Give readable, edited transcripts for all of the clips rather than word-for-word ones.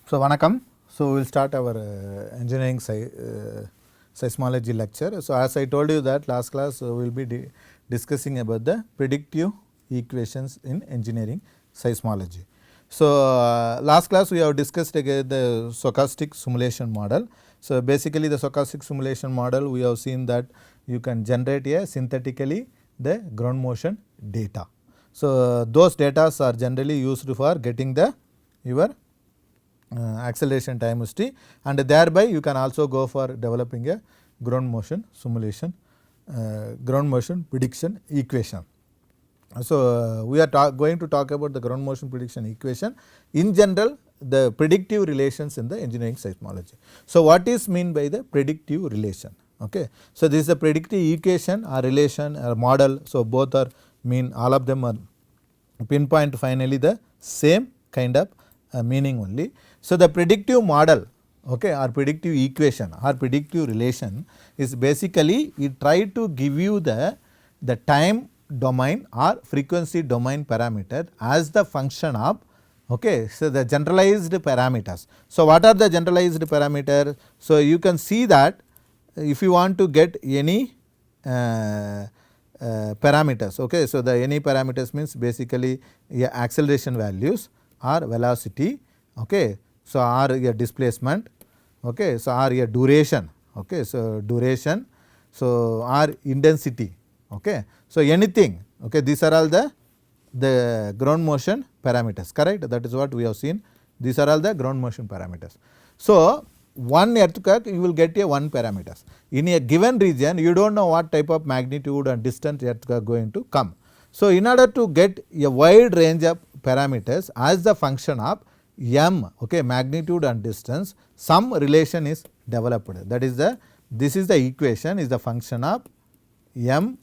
So, Vanakkam. So, we will start our engineering seismology lecture. So, as I told you that last class we will be discussing about the predictive equations in engineering seismology. So, last class we have discussed again the stochastic simulation model. So, basically the stochastic simulation model we have seen that you can generate a synthetically the ground motion data. So, those data are generally used for getting the your acceleration time t, and thereby you can also go for developing a ground motion simulation, ground motion prediction equation. So, we are going to talk about the ground motion prediction equation in general, the predictive relations in the engineering seismology. So, what is mean by the predictive relation? Okay. So, this is a predictive equation or relation or model. So, both are mean, all of them are pinpoint finally the same kind of meaning only. So, the predictive model, okay, or predictive equation or predictive relation is basically it try to give you the time domain or frequency domain parameter as the function of, okay, so the generalized parameters. So, what are the generalized parameters? So, you can see that if you want to get any parameters, okay, so the any parameters means basically acceleration values or velocity, okay, so or a displacement, okay, so or a duration, okay, so duration, so or intensity, okay, so anything, okay, these are all the ground motion parameters, correct, that is what we have seen, these are all the ground motion parameters. So, one earthquake you will get a one parameters. In a given region you do not know what type of magnitude and distance earthquake going to come. So, in order to get a wide range of parameters as the function of m, okay, magnitude and distance, some relation is developed, that is this is the equation is the function of m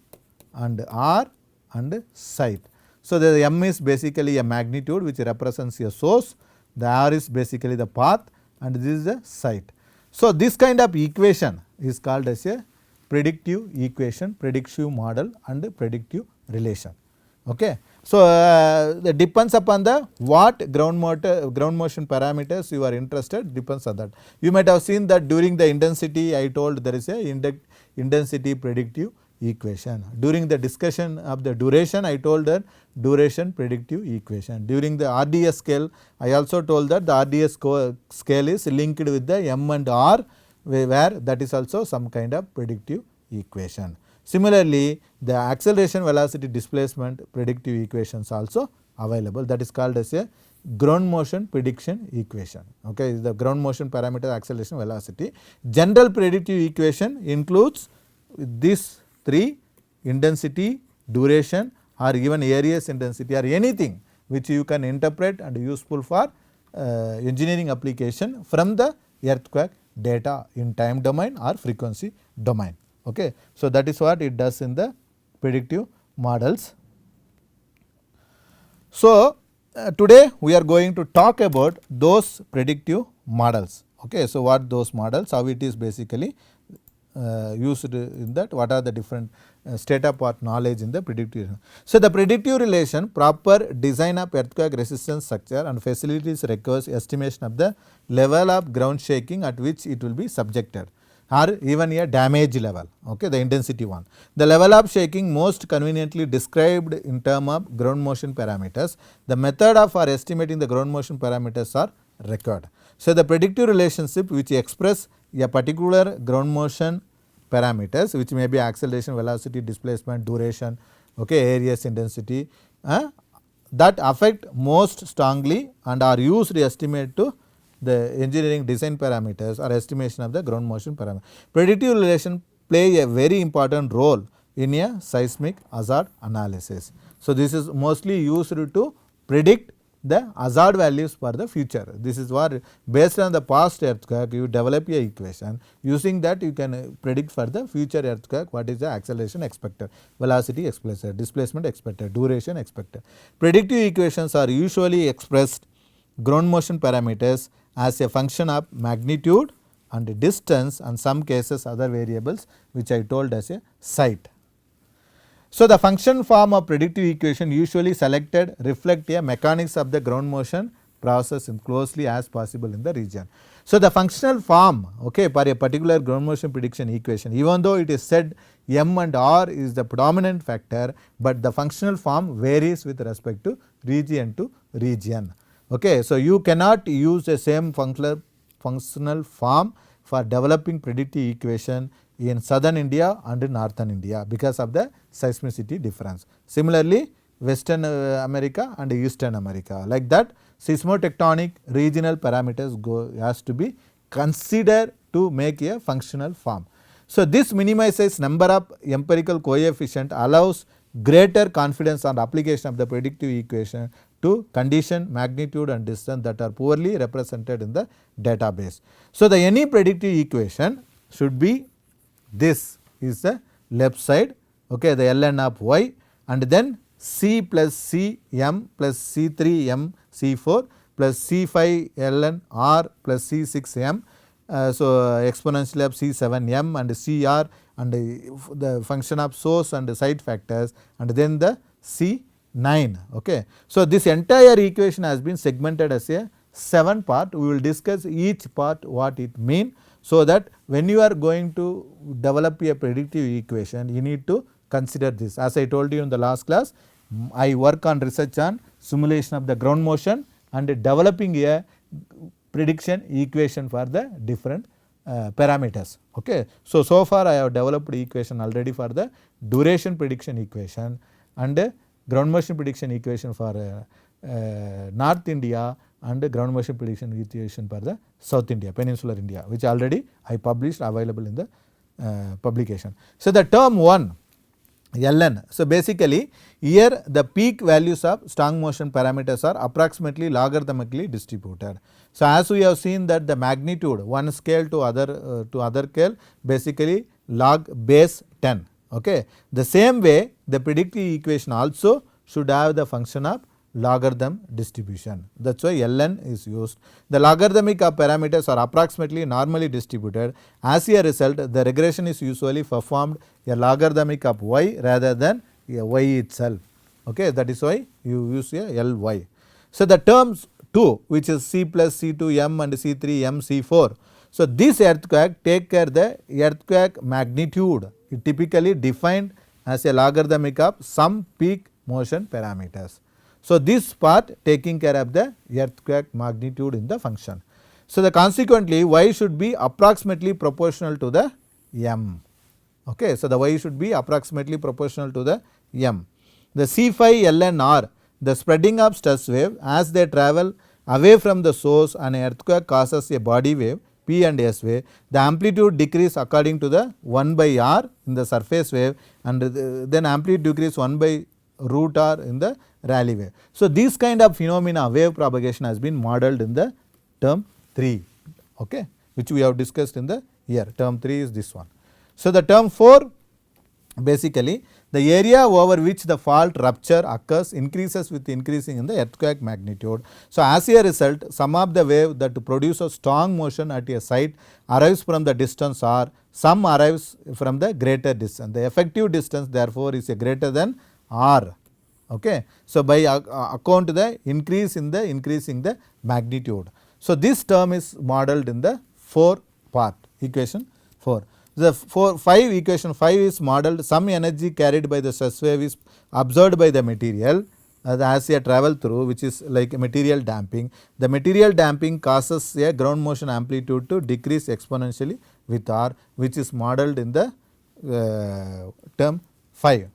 and r and site. So, the m is basically a magnitude which represents a source, the r is basically the path and this is the site. So, this kind of equation is called as a predictive equation, predictive model and predictive relation. Okay. So, that depends upon the what ground motion parameters you are interested, depends on that. You might have seen that during the intensity I told there is a intensity predictive equation. During the discussion of the duration I told that duration predictive equation. During the RDS scale I also told that the RDS scale is linked with the m and r, where that is also some kind of predictive equation. Similarly, the acceleration velocity displacement predictive equations also available, that is called as a ground motion prediction equation. Okay, the ground motion parameter acceleration velocity. General predictive equation includes these three: intensity, duration or even areas intensity or anything which you can interpret and useful for engineering application from the earthquake data in time domain or frequency domain. Okay. So, that is what it does in the predictive models. So, today we are going to talk about those predictive models. Okay. So, what those models, how it is basically used in that, what are the different state of art knowledge in the predictive. So, the predictive relation, proper design of earthquake resistance structure and facilities requires estimation of the level of ground shaking at which it will be subjected, or even a damage level, okay, the intensity one. The level of shaking most conveniently described in term of ground motion parameters. The method of for estimating the ground motion parameters are required. So, the predictive relationship which express a particular ground motion parameters which may be acceleration, velocity, displacement, duration, okay, areas intensity, that affect most strongly and are used to estimate to the engineering design parameters or estimation of the ground motion parameter. Predictive relation play a very important role in a seismic hazard analysis. So, this is mostly used to predict the hazard values for the future. This is what based on the past earthquake you develop a equation, using that you can predict for the future earthquake what is the acceleration expected, velocity expected, displacement expected, duration expected. Predictive equations are usually expressed ground motion parameters as a function of magnitude and distance and some cases other variables which I told as a site. So, the function form of predictive equation usually selected reflect a mechanics of the ground motion process in closely as possible in the region. So, the functional form, okay, for a particular ground motion prediction equation, even though it is said M and R is the predominant factor, but the functional form varies with respect to region to region. Okay. So, you cannot use the same functional form for developing predictive equation in southern India and in northern India because of the seismicity difference. Similarly, Western America and Eastern America, like that seismotectonic regional parameters has to be considered to make a functional form. So, this minimizes number of empirical coefficient, allows greater confidence on application of the predictive equation to condition, magnitude and distance that are poorly represented in the database. So, the any predictive equation should be this is the left side, okay, the ln of y, and then C plus C m plus C3 m C4 plus C5 ln r plus C6 m. So, exponential of C7 m and Cr and the function of source and site factors, and then the C9. Okay. So, this entire equation has been segmented as a 7 part. We will discuss each part what it means, so that when you are going to develop a predictive equation, you need to consider this. As I told you in the last class, I work on research on simulation of the ground motion and developing a prediction equation for the different parameters. Okay. So, so far I have developed equation already for the duration prediction equation and ground motion prediction equation for North India and ground motion prediction equation for the South India, peninsular India, which already I published, available in the publication. So, the term 1 ln. So, basically here the peak values of strong motion parameters are approximately logarithmically distributed. So, as we have seen that the magnitude one scale to other scale basically log base 10. Okay. The same way the predictive equation also should have the function of logarithm distribution. That is why ln is used. The logarithmic of parameters are approximately normally distributed. As a result, the regression is usually performed a logarithmic of y rather than a y itself. Okay. That is why you use a ly. So, the terms 2, which is C plus C2 m and C3 m C4. So, this earthquake take care the earthquake magnitude is typically defined as a logarithmic of some peak motion parameters. So, this part taking care of the earthquake magnitude in the function. So, the consequently y should be approximately proportional to the m. Okay. So, the y should be approximately proportional to the m. The C5 ln r, the spreading of stress wave as they travel away from the source, an earthquake causes a body wave P and S wave. The amplitude decrease according to the 1 by r in the surface wave, and then amplitude decrease 1 by root r in the Rayleigh wave. So, this kind of phenomena wave propagation has been modeled in the term 3, okay, which we have discussed in the year. Term 3 is this one. So, the term 4 basically the area over which the fault rupture occurs increases with increasing in the earthquake magnitude. So, as a result, some of the wave that produces strong motion at a site arrives from the distance r, some arrives from the greater distance. The effective distance therefore is a greater than r. Okay. So, by account the increase in the magnitude. So, this term is modeled in the 4 part equation 4. The 5 equation 5 is modeled, some energy carried by the stress wave is absorbed by the material as a travel through, which is like a material damping. The material damping causes a ground motion amplitude to decrease exponentially with r, which is modeled in the term 5.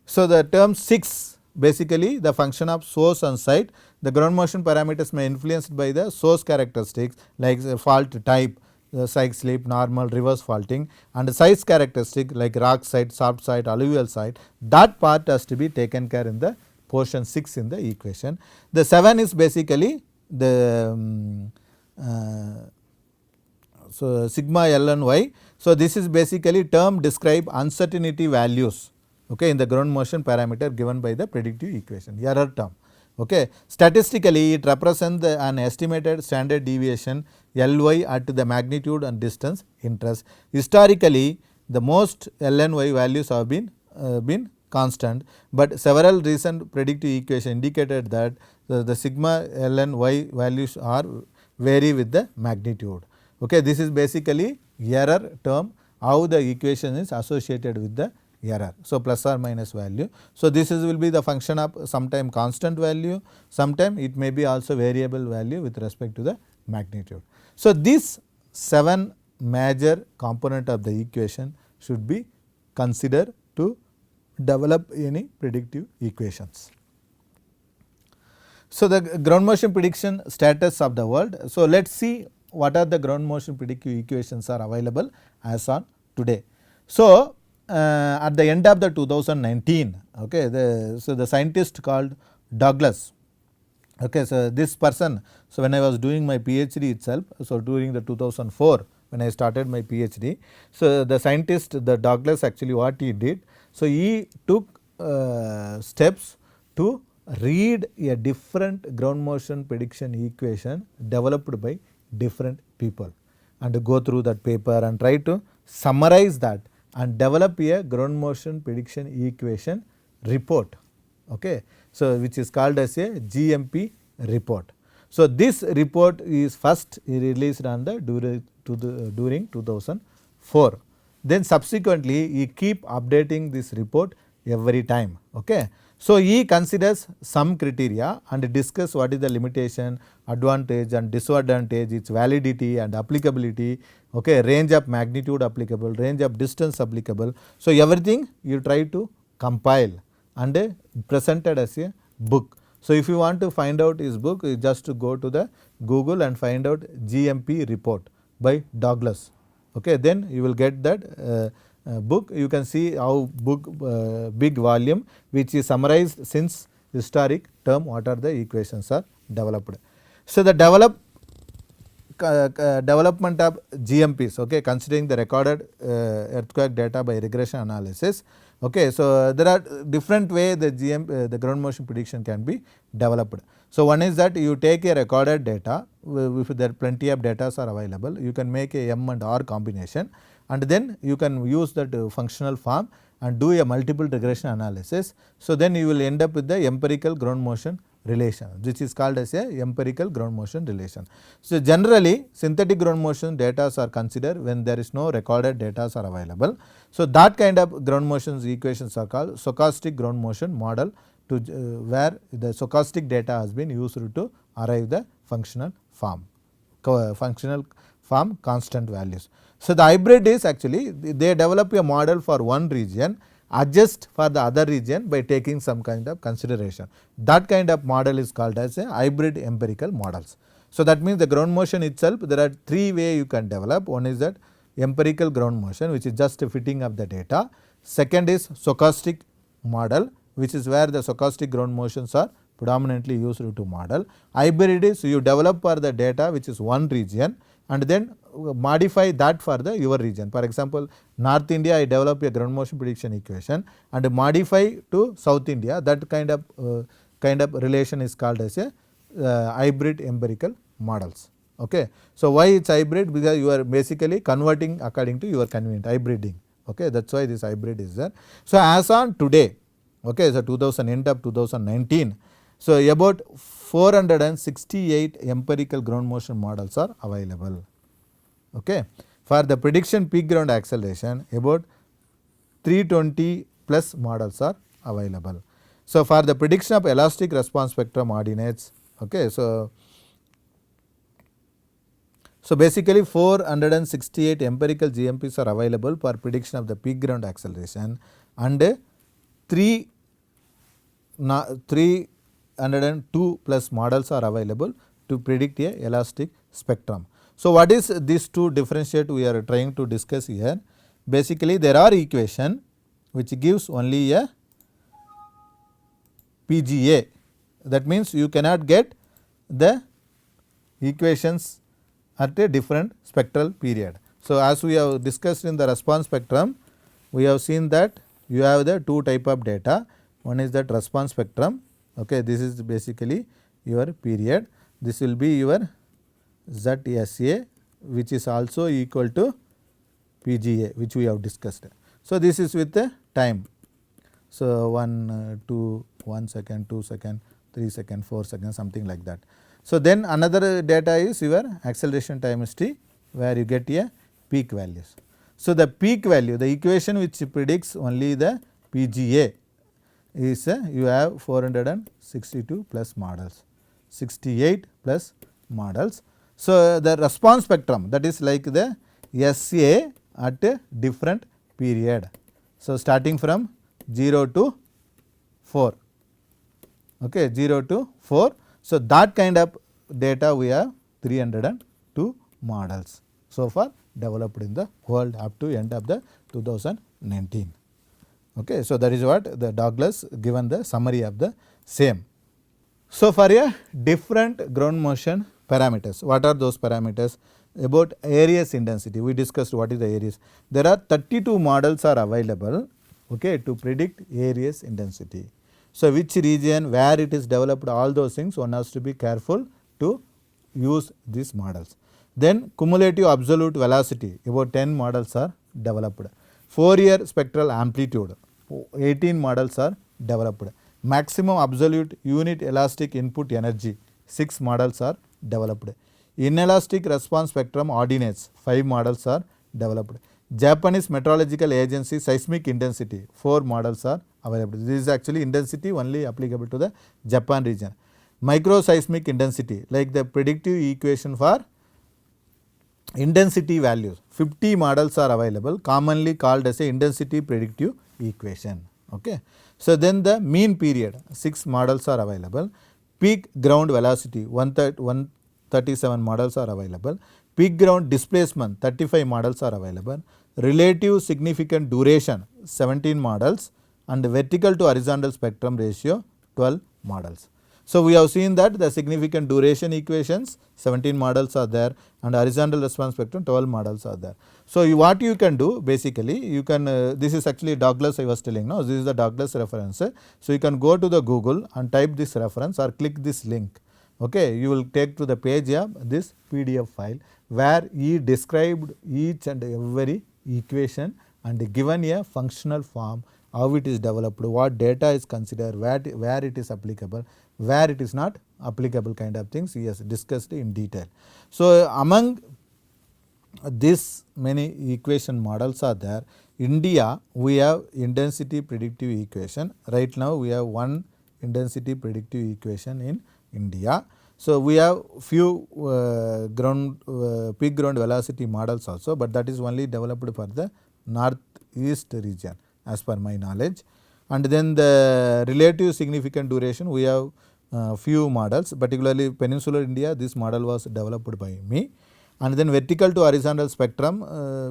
So, the term 6 basically the function of source and site. The ground motion parameters may influenced by the source characteristics like fault type, site slip, normal, reverse faulting, and size characteristic like rock site, soft site, alluvial site. That part has to be taken care in the portion 6 in the equation. The 7 is basically the so sigma ln y. So, this is basically term describe uncertainty values, okay, in the ground motion parameter given by the predictive equation, error term. Okay. Statistically, it represents an estimated standard deviation Ly at the magnitude and distance interest. Historically, the most ln y values have been constant, but several recent predictive equations indicated that the sigma ln y values are vary with the magnitude. Okay, this is basically error term, how the equation is associated with the error. So, plus or minus value. So, this is will be the function of sometime constant value, sometime it may be also variable value with respect to the magnitude. So, these 7 major component of the equation should be considered to develop any predictive equations. So, the ground motion prediction status of the world. So, let us see what are the ground motion predictive equations are available as on today. So, at the end of the 2019, okay, the scientist called Douglas. Okay, so this person, so when I was doing my PhD itself, so during the 2004 when I started my PhD, so the scientist, the Douglas, actually what he did, so he took steps to read a different ground motion prediction equation developed by different people and go through that paper and try to summarize that and develop a ground motion prediction equation report. Okay. So, which is called as a GMP report. So, this report is first released on the during 2004. Then subsequently he keep updating this report every time. Okay. So, he considers some criteria and discuss what is the limitation, advantage and disadvantage, its validity and applicability, okay, range of magnitude applicable, range of distance applicable. So, everything you try to compile and presented as a book. So, if you want to find out his book, you just go to the Google and find out GMP report by Douglas. Okay, then you will get that book. You can see how book big volume which is summarized since historic term what are the equations are developed. So, the development of GMPs, okay, considering the recorded earthquake data by regression analysis. Okay, so, there are different way the ground motion prediction can be developed. So, one is that you take a recorded data, if there are plenty of data are available, you can make a M and R combination and then you can use that functional form and do a multiple regression analysis. So, then you will end up with the empirical ground motion relation, which is called as a empirical ground motion relation. So, generally synthetic ground motion data are considered when there is no recorded data are available. So, that kind of ground motion equations are called stochastic ground motion model, to where the stochastic data has been used to arrive the functional form constant values. So, the hybrid is actually they develop a model for one region, adjust for the other region by taking some kind of consideration. That kind of model is called as a hybrid empirical models. So, that means the ground motion itself, there are 3 ways you can develop. One is that empirical ground motion, which is just a fitting of the data. Second is stochastic model, which is where the stochastic ground motions are predominantly used to model. Hybrid is you develop for the data which is one region and then modify that for the your region. For example, North India I develop a ground motion prediction equation and modify to South India, that kind of relation is called as a hybrid empirical models. Okay. So, why it is hybrid? Because you are basically converting according to your convenient, hybriding. Okay. That is why this hybrid is there. So, as on today, okay, so end of 2019, so about 468 empirical ground motion models are available. Okay. For the prediction peak ground acceleration, about 320 plus models are available. So, for the prediction of elastic response spectrum ordinates, okay, so basically 468 empirical GMPs are available for prediction of the peak ground acceleration and 302 plus models are available to predict a elastic spectrum. So, what is these two differentiate we are trying to discuss here? Basically, there are equation which gives only a PGA, that means you cannot get the equations at a different spectral period. So, as we have discussed in the response spectrum, we have seen that you have the two type of data. One is that response spectrum, okay, this is basically your period, this will be your ZSA, which is also equal to PGA, which we have discussed. So, this is with the time. So 1, 2, 1 second, 2 second, 3 second, 4 seconds, something like that. So then another data is your acceleration time is t, where you get a peak values. So the peak value, the equation which predicts only the PGA is you have 462 plus models, 68 plus models. So the response spectrum, that is like the SA at a different period. So starting from 0 to 4, okay, 0 to 4. So that kind of data we have 302 models so far developed in the world up to end of the 2019. Okay, so that is what the Douglas given the summary of the same. So for a different ground motion parameters, what are those parameters? About areas intensity, we discussed what is the areas. There are 32 models are available, okay, to predict areas intensity. So which region, where it is developed, all those things one has to be careful to use these models. Then cumulative absolute velocity, about 10 models are developed. Fourier spectral amplitude, 18 models are developed. Maximum absolute unit elastic input energy, 6 models are developed. Inelastic response spectrum ordinates, 5 models are developed. Japanese Meteorological Agency seismic intensity, 4 models are available. This is actually intensity only applicable to the Japan region. Microseismic intensity, like the predictive equation for intensity values, 50 models are available, commonly called as a intensity predictive equation. Okay. So then the mean period, 6 models are available. Peak ground velocity, 137 models are available. Peak ground displacement, 35 models are available. Relative significant duration, 17 models, and vertical to horizontal spectrum ratio, 12 models. So we have seen that the significant duration equations, 17 models are there, and horizontal response spectrum, 12 models are there. So what you can do, basically you can this is actually Douglas I was telling, no, this is the Douglas reference. So you can go to the Google and type this reference or click this link. Okay, you will take to the page of this PDF file where he described each and every equation and given a functional form, how it is developed, what data is considered, where it is applicable, where it is not applicable, kind of things he has discussed in detail. So among this many equation models are there. India, we have intensity predictive equation. Right now we have one intensity predictive equation in India. So we have few peak ground velocity models also, but that is only developed for the northeast region as per my knowledge. And then the relative significant duration, we have few models, particularly peninsular India, this model was developed by me. And then vertical to horizontal spectrum,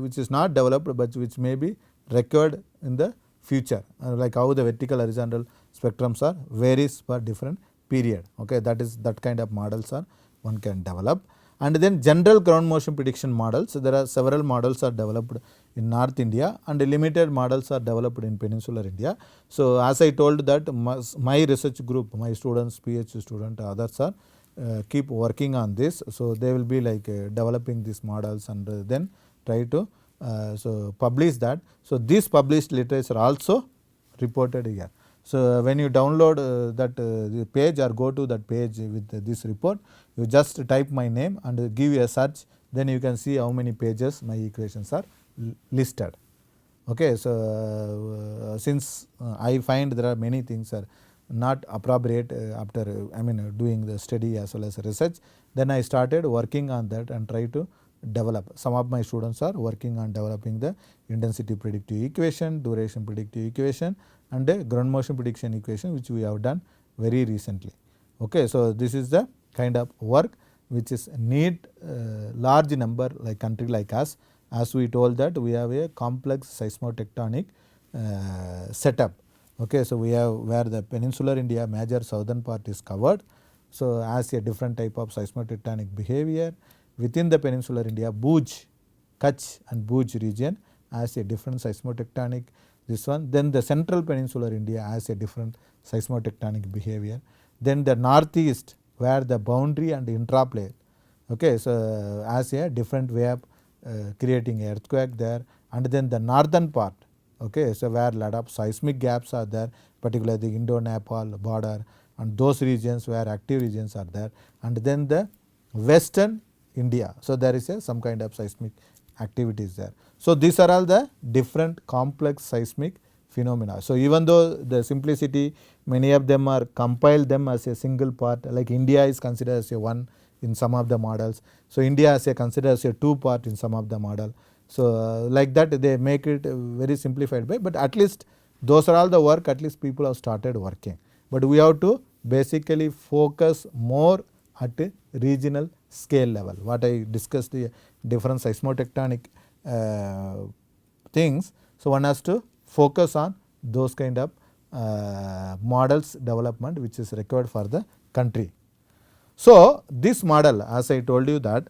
which is not developed but which may be required in the future, like how the vertical horizontal spectrums are varies for different period. Okay, that kind of models are one can develop. And then general ground motion prediction models, there are several models are developed in North India and limited models are developed in peninsular India. So as I told that my research group, my students, PhD student, others are keep working on this. So they will be like developing these models and then try to so publish that. So this published literature also reported here. So when you download that the page or go to that page with this report, you just type my name and give a search, then you can see how many pages my equations are listed. Okay, so since I find there are many things are not appropriate after doing the study as well as research, then I started working on that and try to develop. Some of my students are working on developing the intensity predictive equation, duration predictive equation, and a ground motion prediction equation, which we have done very recently. Okay, so this is the kind of work which is need large number like country like us. As we told that we have a complex seismotectonic setup. Okay, so we have where the peninsular India major southern part is covered. So as a different type of seismotectonic behavior within the peninsular India, Bhuj, Kutch and Bhuj region has a different seismotectonic this one. Then the central peninsular India has a different seismotectonic behavior. Then the northeast where the boundary and intraplane, okay, so as a different way of creating earthquake there. And then the northern part, okay, so where lot of seismic gaps are there, particularly the Indo-Nepal border and those regions where active regions are there, and then the western India. So there is some kind of seismic activities there. So these are all the different complex seismic phenomena. So even though the simplicity, many of them are compiled them as a single part, like India is considered as a one in some of the models. So India is considered as a two part in some of the model. So like that they make it very simplified way, but at least those are all the work at least people have started working. But we have to basically focus more at a regional scale level. What I discussed the different seismotectonic things. So one has to focus on those kind of models development which is required for the country. So this model, as I told you, that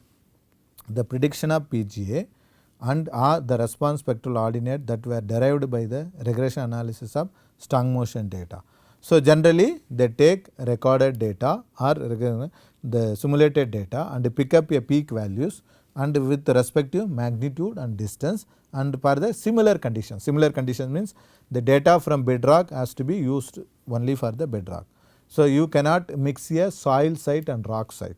the prediction of PGA and the response spectral ordinate that were derived by the regression analysis of strong motion data. So generally they take recorded data or the simulated data and pick up a peak values and with respective magnitude and distance and for the similar conditions. Similar conditions means the data from bedrock has to be used only for the bedrock. So you cannot mix a soil site and rock site.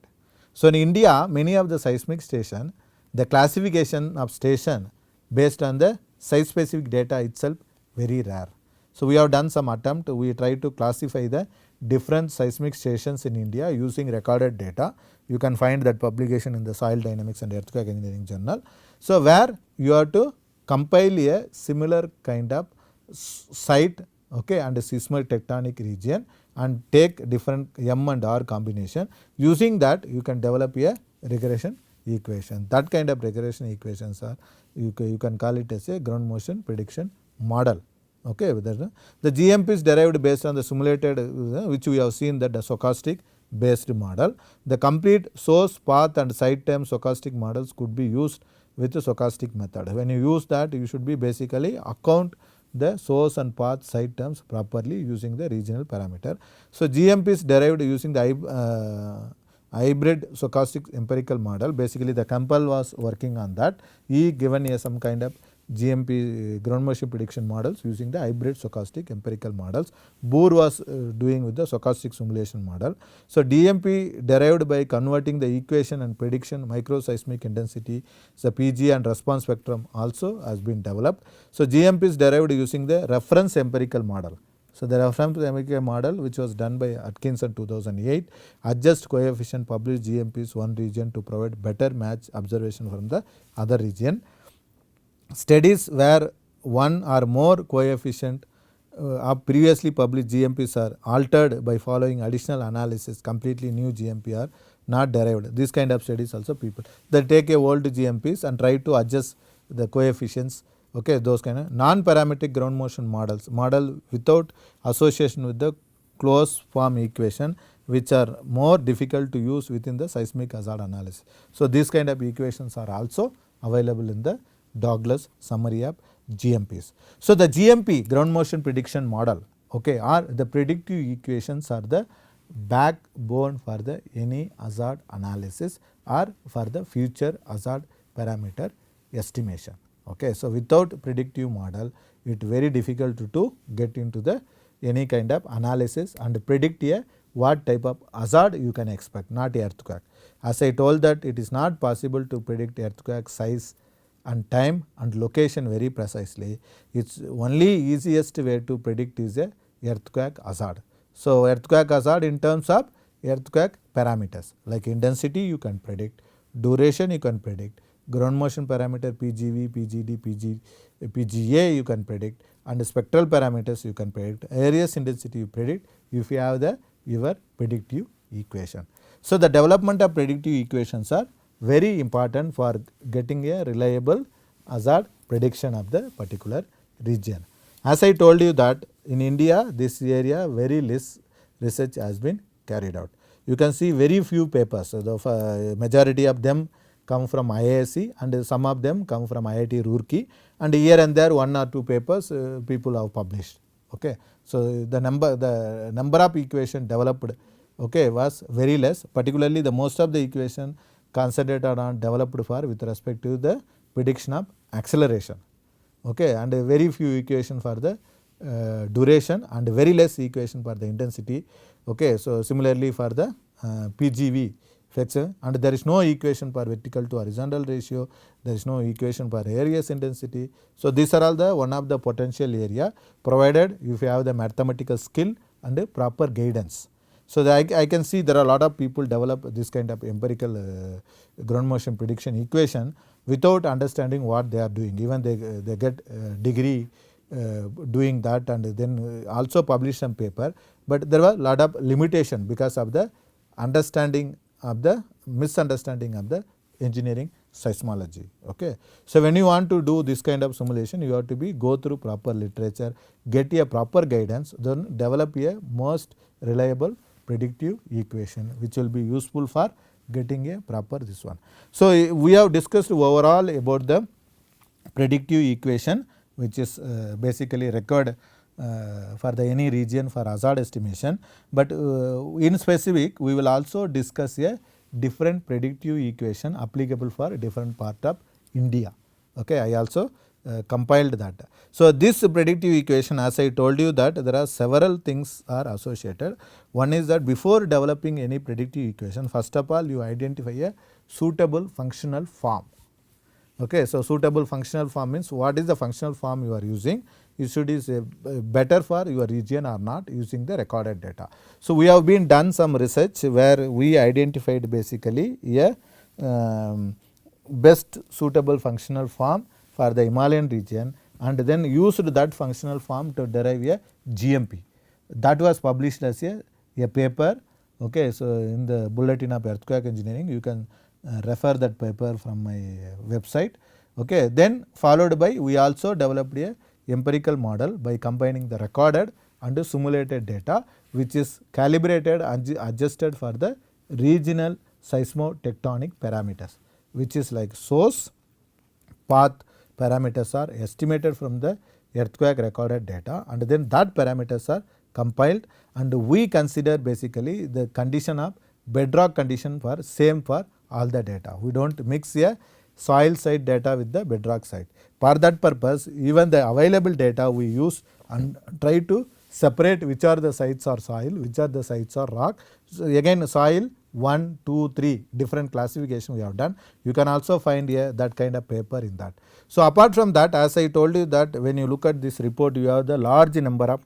So in India, many of the seismic station, the classification of station based on the site specific data itself very rare. So we have done some attempt, we try to classify the different seismic stations in India using recorded data. You can find that publication in the Soil Dynamics and Earthquake Engineering Journal. So where you have to compile a similar kind of site, okay, and a seismotectonic region and take different M and R combination. Using that you can develop a regression equation. That kind of regression equations are you can call it as a ground motion prediction model. Okay, the GMP is derived based on the simulated which we have seen that the stochastic based model. The complete source, path and site time stochastic models could be used with the stochastic method. When you use that, you should be basically account the source and path site terms properly using the regional parameter. So GMP is derived using the hybrid stochastic empirical model. Basically the Campbell was working on that. He given some kind of GMP ground motion prediction models using the hybrid stochastic empirical models. Bohr was doing with the stochastic simulation model. So DMP derived by converting the equation and prediction microseismic intensity. So PG and response spectrum also has been developed. So GMP is derived using the reference empirical model. So the reference empirical model which was done by Atkinson 2008, adjust coefficient published GMPs one region to provide better match observation from the other region. Studies where one or more coefficient of previously published GMPs are altered by following additional analysis, completely new GMP are not derived. This kind of studies also people they take a old GMPs and try to adjust the coefficients. Okay, those kind of non-parametric ground motion models, model without association with the closed form equation, which are more difficult to use within the seismic hazard analysis. So these kind of equations are also available in the Douglas summary of GMPs. So the GMP ground motion prediction model, okay, or the predictive equations are the backbone for the any hazard analysis or for the future hazard parameter estimation. Okay, so without predictive model, it very difficult to get into the any kind of analysis and predict what type of hazard you can expect, not earthquake. As I told that it is not possible to predict earthquake size and time and location very precisely. It's only easiest way to predict is a earthquake hazard. So earthquake hazard in terms of earthquake parameters like intensity you can predict, duration you can predict, ground motion parameter PGV, PGD, PGA you can predict, and spectral parameters you can predict, areas intensity you predict if you have the your predictive equation. So the development of predictive equations are very important for getting a reliable hazard prediction of the particular region. As I told you that in India this area very less research has been carried out. You can see very few papers, so the majority of them come from IISc and some of them come from IIT Roorkee, and here and there one or two papers people have published. Okay. So the number of equation developed, okay, was very less, particularly the most of the equation concentrated on developed for with respect to the prediction of acceleration. okay, and very few equation for the duration and very less equation for the intensity. Okay, so similarly for the PGV effects, and there is no equation for vertical to horizontal ratio, there is no equation for areas intensity. So these are all the one of the potential area, provided if you have the mathematical skill and proper guidance. So I can see there are a lot of people develop this kind of empirical ground motion prediction equation without understanding what they are doing. Even they get degree doing that, and then also publish some paper, but there were a lot of limitation because of the understanding of the misunderstanding of the engineering seismology. Okay. So when you want to do this kind of simulation, you have to go through proper literature, get a proper guidance, then develop a most reliable predictive equation which will be useful for getting a proper this one. So we have discussed overall about the predictive equation, which is basically required for the any region for hazard estimation, but in specific we will also discuss a different predictive equation applicable for different part of India. Okay, I also compiled that. So this predictive equation, as I told you, that there are several things are associated. One is that before developing any predictive equation, first of all you identify a suitable functional form. Okay, so suitable functional form means what is the functional form you are using, it is better for your region or not using the recorded data. So we have been done some research where we identified basically a best suitable functional form for the Himalayan region, and then used that functional form to derive a GMP. That was published as a paper. Okay, so in the Bulletin of Earthquake Engineering, you can refer that paper from my website. Okay, then followed by we also developed a empirical model by combining the recorded and simulated data, which is calibrated and adjusted for the regional seismotectonic parameters, which is like source, path parameters are estimated from the earthquake recorded data, and then that parameters are compiled, and we consider basically the condition of bedrock condition for same for all the data. We do not mix a soil side data with the bedrock side. For that purpose, even the available data we use and try to separate which are the sites are soil, which are the sites are rock. So again soil 1, 2, 3 different classification we have done. You can also find that kind of paper in that. So apart from that, as I told you that when you look at this report, you have the large number of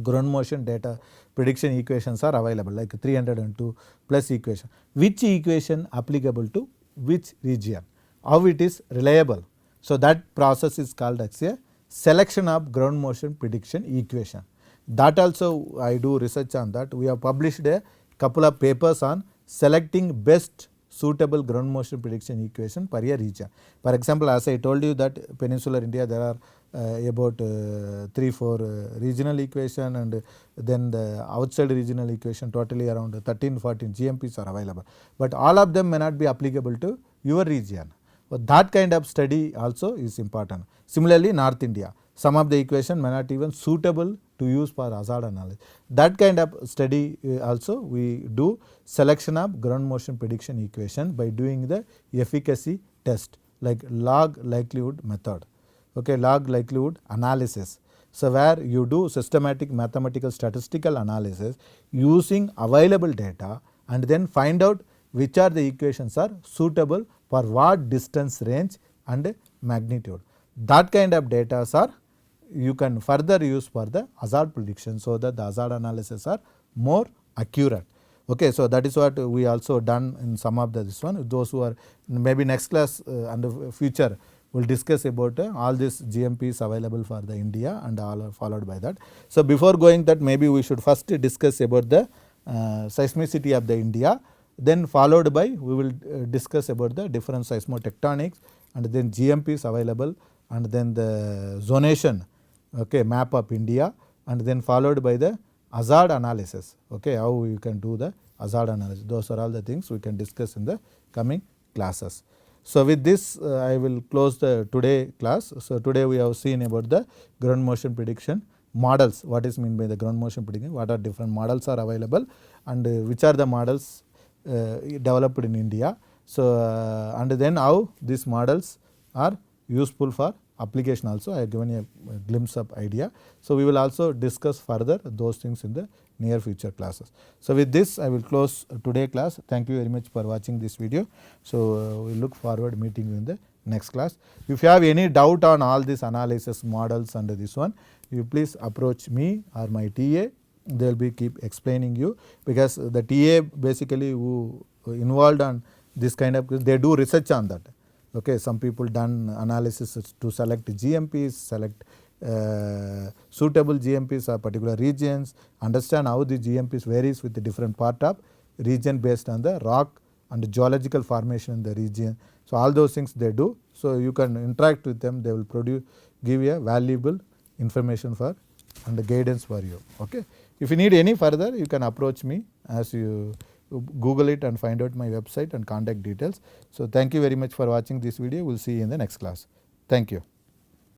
ground motion data prediction equations are available, like 302 plus equation. Which equation applicable to which region, how it is reliable. So that process is called as a selection of ground motion prediction equation. That also I do research on that. We have published a couple of papers on selecting best suitable ground motion prediction equation per a region. For example, as I told you that peninsular India there are about 3-4 regional equation, and then the outside regional equation totally around 13-14 GMPs are available, but all of them may not be applicable to your region. But that kind of study also is important. Similarly, North India, some of the equation may not even suitable to use for hazard analysis. That kind of study also we do selection of ground motion prediction equation by doing the efficacy test like log likelihood method. Okay, log likelihood analysis. So where you do systematic mathematical statistical analysis using available data, and then find out which are the equations are suitable for what distance range and magnitude. That kind of data are you can further use for the hazard prediction, so that the hazard analysis are more accurate. Okay, so that is what we also done in some of this one. Those who are maybe next class and the future will discuss about all these GMPs available for the India, and all are followed by that. So before going that, maybe we should first discuss about the seismicity of the India, then followed by we will discuss about the different seismotectonics, and then GMPs available, and then the zonation, okay, map of India, and then followed by the hazard analysis. Okay, how you can do the hazard analysis. Those are all the things we can discuss in the coming classes. So with this I will close the today class. So today we have seen about the ground motion prediction models, what is meant by the ground motion prediction, what are different models are available, and which are the models developed in India. So and then how these models are useful for application also I have given a glimpse of idea. So, we will also discuss further those things in the near future classes. So, with this I will close today class. Thank you very much for watching this video. So, we look forward meeting you in the next class. If you have any doubt on all these analysis models and this one, you please approach me or my TA. They will be keep explaining you, because the TA basically who involved on this kind of, they do research on that. Okay, some people done analysis to select GMPs, select suitable GMPs or particular regions, understand how the GMPs varies with the different part of region based on the rock and the geological formation in the region. So, all those things they do. So, you can interact with them, they will give you a valuable information for and the guidance for you. Okay. If you need any further, you can approach me as you Google it and find out my website and contact details. So, thank you very much for watching this video. We will see you in the next class. Thank you.